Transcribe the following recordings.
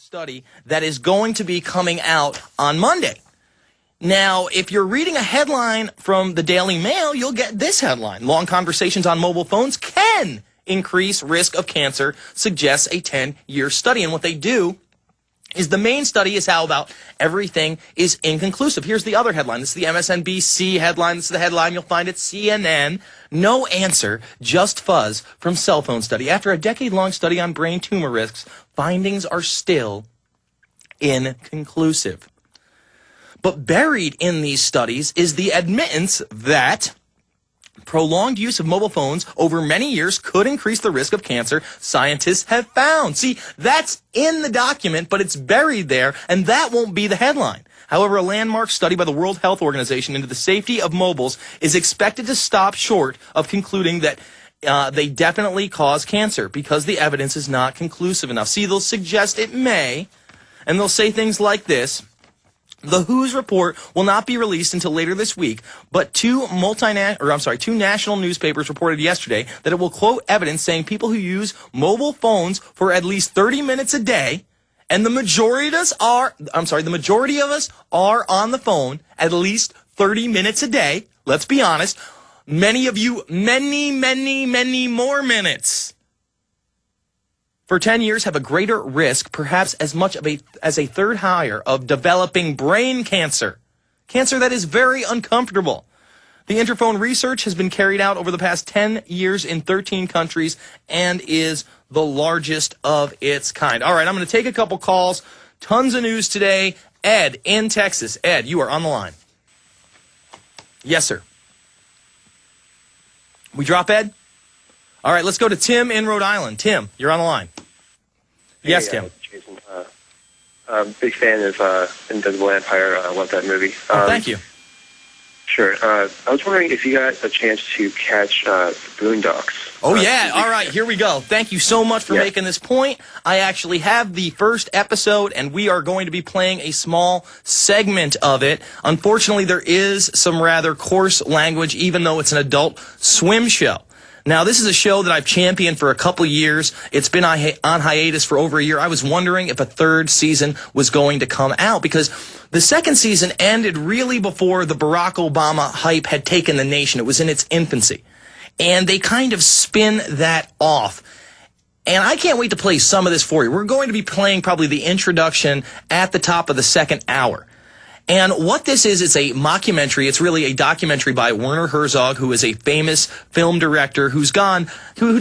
study that is going to be coming out on Monday. Now, if you're reading a headline from the Daily Mail, you'll get this headline. Long conversations on mobile phones can increase risk of cancer, suggests a 10-year study. And what they do is the main study is how about everything is inconclusive. Here's the other headline. This is the MSNBC headline. This is the headline you'll find at CNN. No answer, just fuzz from cell phone study. After a decade-long study on brain tumor risks, findings are still inconclusive. But buried in these studies is the admittance that prolonged use of mobile phones over many years could increase the risk of cancer, scientists have found. See, that's in the document, but it's buried there, and that won't be the headline. However, a landmark study by the World Health Organization into the safety of mobiles is expected to stop short of concluding that they definitely cause cancer because the evidence is not conclusive enough. See, they'll suggest it may, and they'll say things like this. The WHO's report will not be released until later this week, but two national newspapers reported yesterday that it will quote evidence saying people who use mobile phones for at least 30 minutes a day, and the majority of us are on the phone at least 30 minutes a day. Let's be honest. Many of you, many more minutes for 10 years have a greater risk, perhaps as much as a third higher, of developing brain cancer. Cancer that is very uncomfortable. The Interphone research has been carried out over the past 10 years in 13 countries and is the largest of its kind. All right, I'm going to take a couple calls. Tons of news today. Ed in Texas. Ed, you are on the line. Yes, sir. We drop Ed? All right, let's go to Tim in Rhode Island. Tim, you're on the line. Yes, Tim. Jason, big fan of Invisible Empire. I love that movie. Thank you. Sure. I was wondering if you got a chance to catch the Boondocks. Oh, yeah. All right, here we go. Thank you so much for making this point. I actually have the first episode, and we are going to be playing a small segment of it. Unfortunately, there is some rather coarse language, even though it's an adult swim show. Now, this is a show that I've championed for a couple years. It's been on hiatus for over a year. I was wondering if a third season was going to come out because the second season ended really before the Barack Obama hype had taken the nation. It was in its infancy. And they kind of spin that off. And I can't wait to play some of this for you. We're going to be playing probably the introduction at the top of the second hour. And what this is, it's a mockumentary. It's really a documentary by Werner Herzog, who is a famous film director who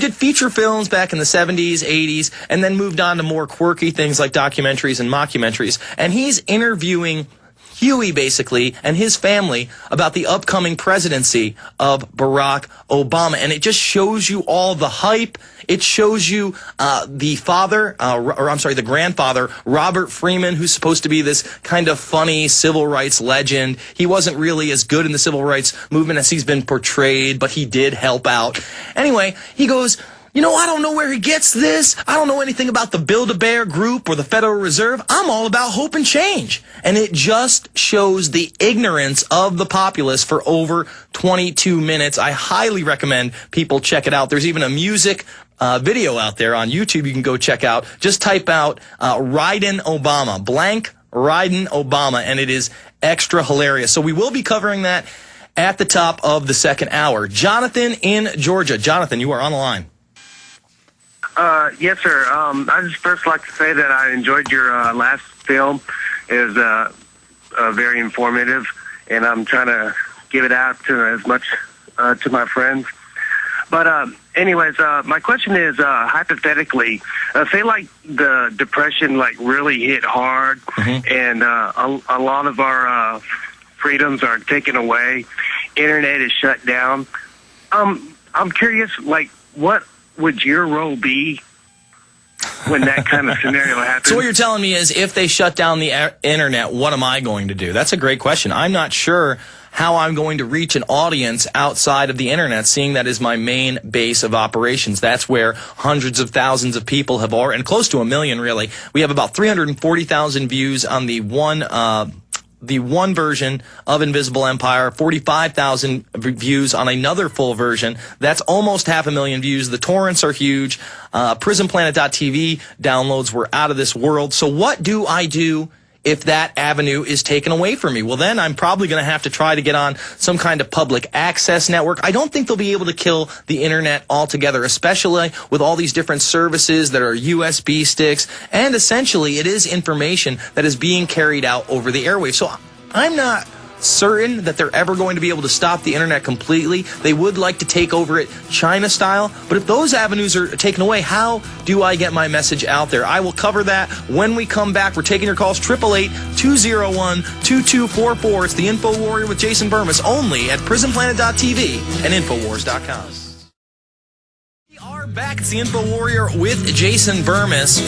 did feature films back in the 70s, 80s, and then moved on to more quirky things like documentaries and mockumentaries. And he's interviewing Huey, basically, and his family about the upcoming presidency of Barack Obama. And it just shows you all the hype. It shows you the grandfather, Robert Freeman, who's supposed to be this kind of funny civil rights legend. He wasn't really as good in the civil rights movement as he's been portrayed, but he did help out. Anyway, he goes, I don't know where he gets this. I don't know anything about the Build-A-Bear Group or the Federal Reserve. I'm all about hope and change. And it just shows the ignorance of the populace for over 22 minutes. I highly recommend people check it out. There's even a music video out there on YouTube you can go check out. Just type out Ridin' Obama, blank Ridin' Obama, and it is extra hilarious. So we will be covering that at the top of the second hour. Jonathan in Georgia. Jonathan, you are on the line. Yes, sir. I just first like to say that I enjoyed your last film. It was very informative, and I'm trying to give it out to as much to my friends. But anyways, my question is, hypothetically, say like the Depression really hit hard, and a lot of our freedoms are taken away. Internet is shut down. I'm curious, what would your role be when that kind of scenario happens? So what you're telling me is if they shut down the internet, what am I going to do? That's a great question. I'm not sure how I'm going to reach an audience outside of the internet, seeing that is my main base of operations. That's where hundreds of thousands of people have already, and close to 1 million really. We have about 340,000 views on the one the one version of Invisible Empire, 45,000 views on another full version. That's almost 500,000 views. The torrents are huge. PrisonPlanet.tv downloads were out of this world. So what do I do if that avenue is taken away from me? Well, then I'm probably going to have to try to get on some kind of public access network. I don't think they'll be able to kill the internet altogether, especially with all these different services that are USB sticks. And essentially, it is information that is being carried out over the airwaves. So I'm not certain that they're ever going to be able to stop the internet completely. They would like to take over it China style, but if those avenues are taken away, how do I get my message out there? I will cover that when we come back. We're taking your calls, 888-201-2244. It's the InfoWarrior with Jason Bermas, only at PrisonPlanet.tv and InfoWars.com. We are back. It's the InfoWarrior with Jason Bermas.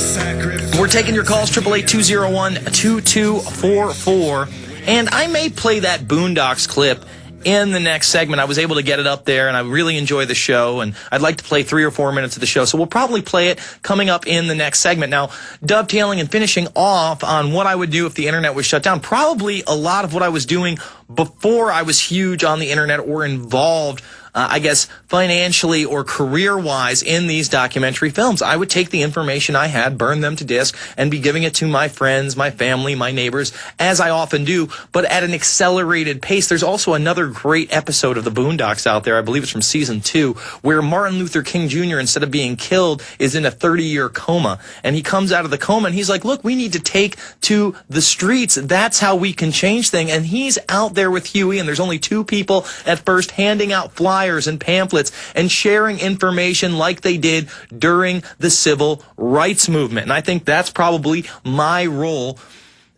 We're taking your calls, 888-201-2244. And I may play that Boondocks clip in the next segment. I was able to get it up there, and I really enjoy the show, and I'd like to play 3 or 4 minutes of the show. So we'll probably play it coming up in the next segment. Now, dovetailing and finishing off on what I would do if the internet was shut down, probably a lot of what I was doing before I was huge on the internet or involved, I guess, financially or career-wise in these documentary films. I would take the information I had, burn them to disk, and be giving it to my friends, my family, my neighbors, as I often do, but at an accelerated pace. There's also another great episode of the Boondocks out there, I believe it's from season 2, where Martin Luther King Jr., instead of being killed, is in a 30-year coma. And he comes out of the coma, and he's like, look, we need to take to the streets. That's how we can change things. And he's out there with Huey, and there's only 2 people at first handing out flyers and pamphlets and sharing information like they did during the civil rights movement. And I think that's probably my role,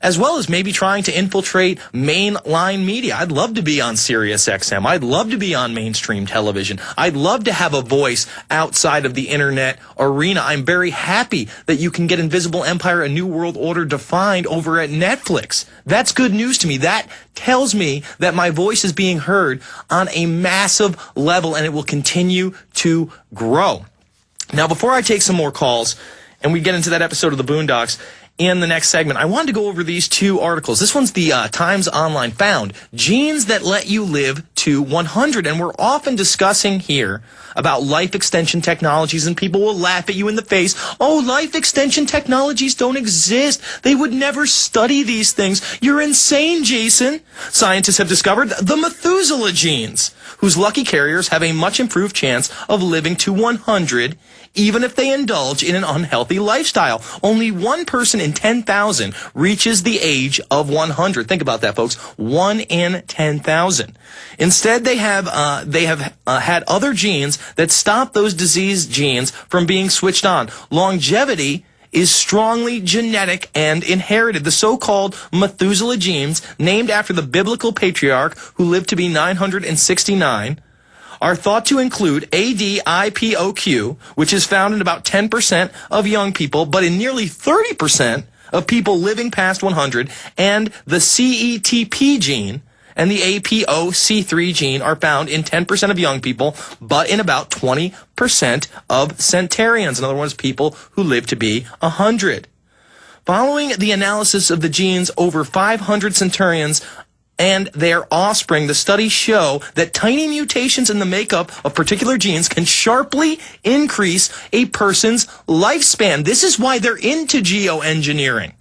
as well as maybe trying to infiltrate mainline media. I'd love to be on Sirius XM. I'd love to be on mainstream television. I'd love to have a voice outside of the internet arena. I'm very happy that you can get Invisible Empire, A New World Order Defined over at Netflix. That's good news to me. That tells me that my voice is being heard on a massive level, and it will continue to grow. Now, before I take some more calls and we get into that episode of the Boondocks, in the next segment, I wanted to go over these 2 articles. This one's the Times Online found genes that let you live to 100. And we're often discussing here about life extension technologies, and people will laugh at you in the face. Oh, life extension technologies don't exist. They would never study these things. You're insane, Jason. Scientists have discovered the Methuselah genes, whose lucky carriers have a much improved chance of living to 100, even if they indulge in an unhealthy lifestyle. Only 1 person in 10,000 reaches the age of 100. Think about that, folks. 1 in 10,000. Instead, they have had other genes that stop those disease genes from being switched on. Longevity is strongly genetic and inherited. The so-called Methuselah genes, named after the biblical patriarch who lived to be 969, are thought to include ADIPOQ, which is found in about 10% of young people, but in nearly 30% of people living past 100, and the CETP gene and the APOC3 gene are found in 10% of young people, but in about 20% of centenarians, in other words, people who live to be 100. Following the analysis of the genes over 500 centenarians and their offspring, the studies show that tiny mutations in the makeup of particular genes can sharply increase a person's lifespan. This is why they're into geoengineering.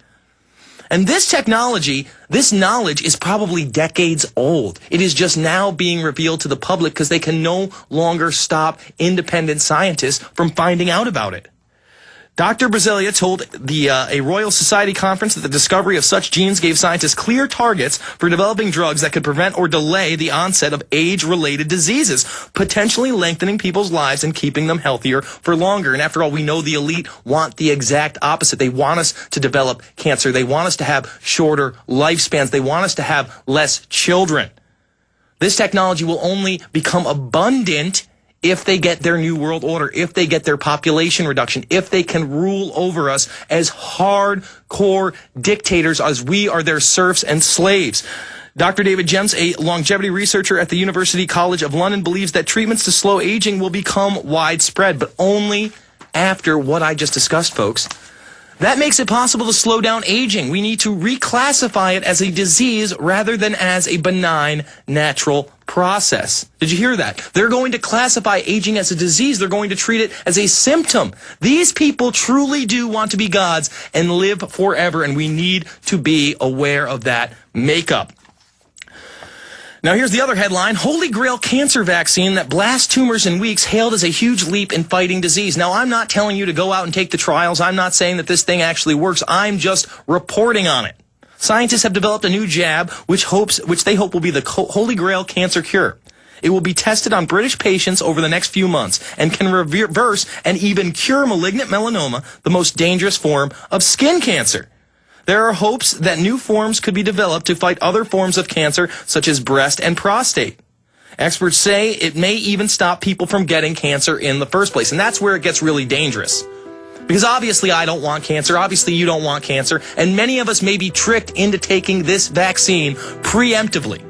And this technology, this knowledge is probably decades old. It is just now being revealed to the public because they can no longer stop independent scientists from finding out about it. Dr. Brasilia told a Royal Society conference that the discovery of such genes gave scientists clear targets for developing drugs that could prevent or delay the onset of age-related diseases, potentially lengthening people's lives and keeping them healthier for longer. And after all, we know the elite want the exact opposite. They want us to develop cancer. They want us to have shorter lifespans. They want us to have less children. This technology will only become abundant if they get their new world order, if they get their population reduction, if they can rule over us as hardcore dictators, as we are their serfs and slaves. Dr. David Gems, a longevity researcher at the University College of London, believes that treatments to slow aging will become widespread, but only after what I just discussed, folks. That makes it possible to slow down aging. We need to reclassify it as a disease rather than as a benign natural process. Did you hear that? They're going to classify aging as a disease. They're going to treat it as a symptom. These people truly do want to be gods and live forever, and we need to be aware of that makeup. Now here's the other headline. Holy Grail cancer vaccine that blasts tumors in weeks hailed as a huge leap in fighting disease. Now I'm not telling you to go out and take the trials. I'm not saying that this thing actually works. I'm just reporting on it. Scientists have developed a new jab which they hope will be the Holy Grail cancer cure. It will be tested on British patients over the next few months and can reverse and even cure malignant melanoma, the most dangerous form of skin cancer. There are hopes that new forms could be developed to fight other forms of cancer, such as breast and prostate. Experts say it may even stop people from getting cancer in the first place, and that's where it gets really dangerous. Because obviously I don't want cancer, obviously you don't want cancer, and many of us may be tricked into taking this vaccine preemptively.